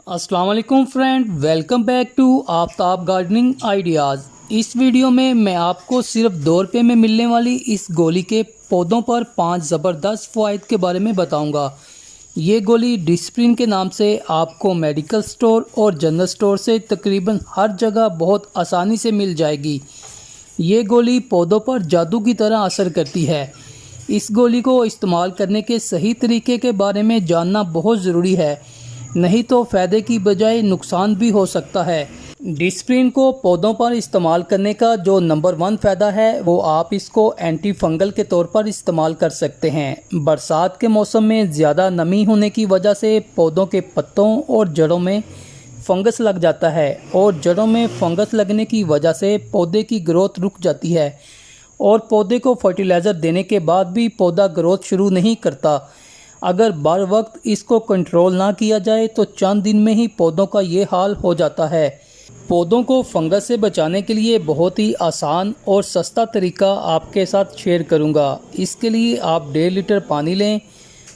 अस्सलाम वालेकुम friend, welcome back to Aftab gardening ideas. इस वीडियो में मैं आपको सिर्फ 2 रुपये में मिलने वाली इस गोली के पौधों पर 5 ज़बरदस्त फ़वाइद के बारे में बताऊंगा। ये गोली डिस्प्रिन के नाम से आपको मेडिकल स्टोर और जनरल स्टोर से तकरीबन हर जगह बहुत आसानी से मिल जाएगी। ये गोली पौधों पर जादू की तरह असर करती है। इस गोली को इस्तेमाल करने के सही तरीके के बारे में जानना बहुत ज़रूरी है, नहीं तो फ़ायदे की बजाय नुकसान भी हो सकता है। डिस्प्रिन को पौधों पर इस्तेमाल करने का जो नंबर 1 फ़ायदा है वो आप इसको एंटी फंगल के तौर पर इस्तेमाल कर सकते हैं। बरसात के मौसम में ज़्यादा नमी होने की वजह से पौधों के पत्तों और जड़ों में फंगस लग जाता है और जड़ों में फंगस लगने की वजह से पौधे की ग्रोथ रुक जाती है और पौधे को फर्टिलाइज़र देने के बाद भी पौधा ग्रोथ शुरू नहीं करता। अगर बर वक्त इसको कंट्रोल ना किया जाए तो चंद दिन में ही पौधों का ये हाल हो जाता है। पौधों को फंगस से बचाने के लिए बहुत ही आसान और सस्ता तरीका आपके साथ शेयर करूंगा। इसके लिए आप 1.5 लीटर पानी लें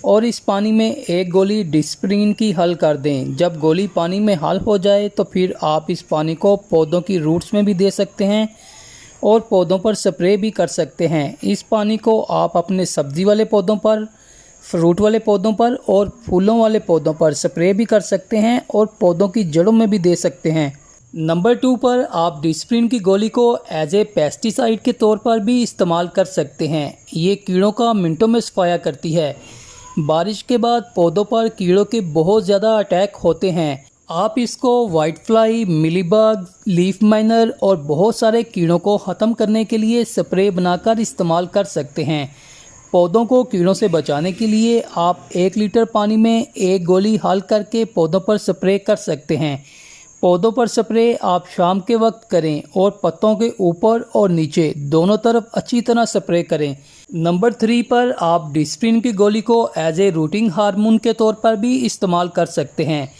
और इस पानी में एक गोली डिस्प्रिन की हल कर दें। जब गोली पानी में हल हो जाए तो फिर आप इस पानी को पौधों की रूट्स में भी दे सकते हैं और पौधों पर स्प्रे भी कर सकते हैं। इस पानी को आप अपने सब्ज़ी वाले पौधों पर, फ्रूट वाले पौधों पर और फूलों वाले पौधों पर स्प्रे भी कर सकते हैं और पौधों की जड़ों में भी दे सकते हैं। नंबर 2 पर आप डिस्प्रिन की गोली को एज ए पेस्टिसाइड के तौर पर भी इस्तेमाल कर सकते हैं। ये कीड़ों का मिनटों में सफाया करती है। बारिश के बाद पौधों पर कीड़ों के बहुत ज़्यादा अटैक होते हैं। आप इसको white fly, mealybug, leaf miner और बहुत सारे कीड़ों को ख़त्म करने के लिए स्प्रे बनाकर इस्तेमाल कर सकते हैं। पौधों को कीड़ों से बचाने के लिए आप 1 लीटर पानी में एक गोली हल करके पौधों पर स्प्रे कर सकते हैं। पौधों पर स्प्रे आप शाम के वक्त करें और पत्तों के ऊपर और नीचे दोनों तरफ अच्छी तरह स्प्रे करें। नंबर 3 पर आप डिस्प्रिन की गोली को एज ए रूटिंग हार्मोन के तौर पर भी इस्तेमाल कर सकते हैं।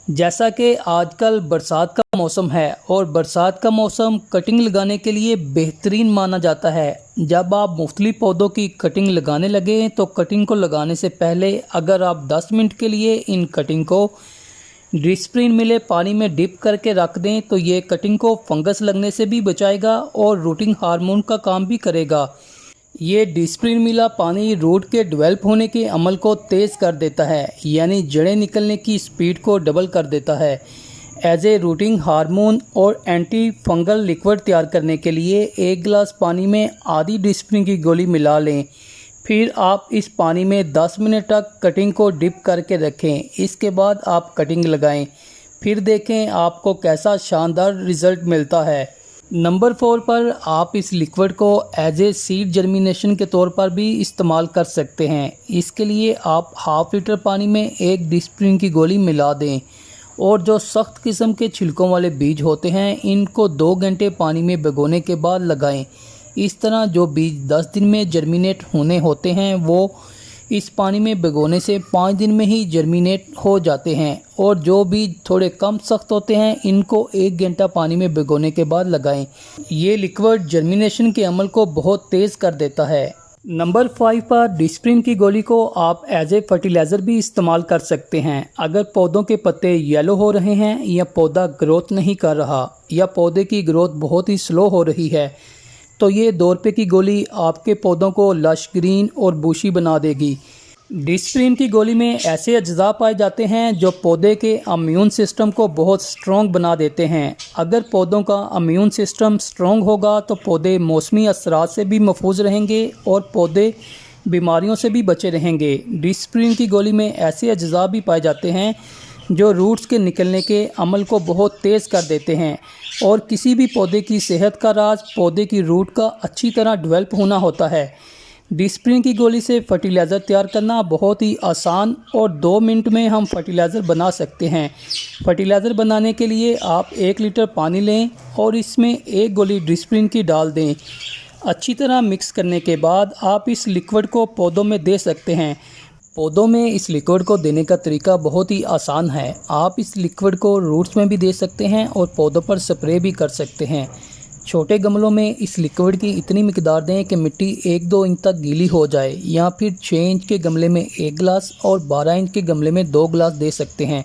जैसा कि आजकल बरसात का मौसम है और बरसात का मौसम कटिंग लगाने के लिए बेहतरीन माना जाता है। जब आप मुख्तलिफ पौधों की कटिंग लगाने लगे तो कटिंग को लगाने से पहले अगर आप 10 मिनट के लिए इन कटिंग को डिस्प्रिन मिले पानी में डिप करके रख दें तो ये कटिंग को फंगस लगने से भी बचाएगा और रूटिंग हार्मोन का काम भी करेगा। ये डिस्प्रिन मिला पानी रूट के डेवलप होने के अमल को तेज़ कर देता है, यानी जड़ें निकलने की स्पीड को डबल कर देता है। एज ए रूटिंग हार्मोन और एंटी फंगल लिक्विड तैयार करने के लिए 1 गिलास पानी में आधी डिस्प्रिन की गोली मिला लें। फिर आप इस पानी में 10 मिनट तक कटिंग को डिप करके रखें। इसके बाद आप कटिंग लगाएं, फिर देखें आपको कैसा शानदार रिज़ल्ट मिलता है। नंबर 4 पर आप इस लिक्विड को एज ए सीड जर्मिनेशन के तौर पर भी इस्तेमाल कर सकते हैं। इसके लिए आप 1/2 लीटर पानी में एक डिस्प्रिन की गोली मिला दें और जो सख्त किस्म के छिलकों वाले बीज होते हैं इनको 2 घंटे पानी में भिगोने के बाद लगाएं। इस तरह जो बीज 10 दिन में जर्मिनेट होने होते हैं वो इस पानी में भिगोने से 5 दिन में ही जर्मिनेट हो जाते हैं और जो बीज थोड़े कम सख्त होते हैं इनको 1 घंटा पानी में भिगोने के बाद लगाएं। ये लिक्विड जर्मिनेशन के अमल को बहुत तेज़ कर देता है। नंबर 5 पर डिस्प्रिन की गोली को आप एज ए फर्टिलाइज़र भी इस्तेमाल कर सकते हैं। अगर पौधों के पत्ते येलो हो रहे हैं या पौधा ग्रोथ नहीं कर रहा या पौधे की ग्रोथ बहुत ही स्लो हो रही है तो ये 2 रुपये की गोली आपके पौधों को लश ग्रीन और बूशी बना देगी। डिस्प्रिन की गोली में ऐसे अज्जा पाए जाते हैं जो पौधे के इम्यून सिस्टम को बहुत स्ट्रॉन्ग बना देते हैं। अगर पौधों का इम्यून सिस्टम स्ट्रॉन्ग होगा तो पौधे मौसमी असरात से भी महफूज रहेंगे और पौधे बीमारियों से भी बचे रहेंगे। डिस्प्रिन की गोली में ऐसे अज्जा भी पाए जाते हैं जो रूट्स के निकलने के अमल को बहुत तेज़ कर देते हैं और किसी भी पौधे की सेहत का राज पौधे की रूट का अच्छी तरह डेवलप होना होता है। डिस्प्रिन की गोली से फर्टिलाइज़र तैयार करना बहुत ही आसान और 2 मिनट में हम फर्टिलाइज़र बना सकते हैं। फर्टिलाइज़र बनाने के लिए आप 1 लीटर पानी लें और इसमें 1 गोली डिस्प्रिन की डाल दें। अच्छी तरह मिक्स करने के बाद आप इस लिक्विड को पौधों में दे सकते हैं। पौधों में इस लिक्विड को देने का तरीका बहुत ही आसान है। आप इस लिक्विड को रूट्स में भी दे सकते हैं और पौधों पर स्प्रे भी कर सकते हैं। छोटे गमलों में इस लिक्विड की इतनी मिकदार दें कि मिट्टी 1-2 इंच तक गीली हो जाए, या फिर 6 इंच के गमले में 1 गिलास और 12 इंच के गमले में 2 गिलास दे सकते हैं।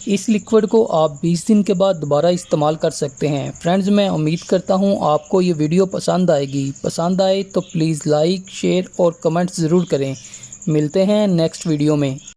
इस लिक्विड को आप 20 दिन के बाद दोबारा इस्तेमाल कर सकते हैं। फ्रेंड्स, मैं उम्मीद करता हूँ आपको ये वीडियो पसंद आएगी। पसंद आए तो प्लीज़ लाइक, शेयर और कमेंट ज़रूर करें। मिलते हैं नेक्स्ट वीडियो में।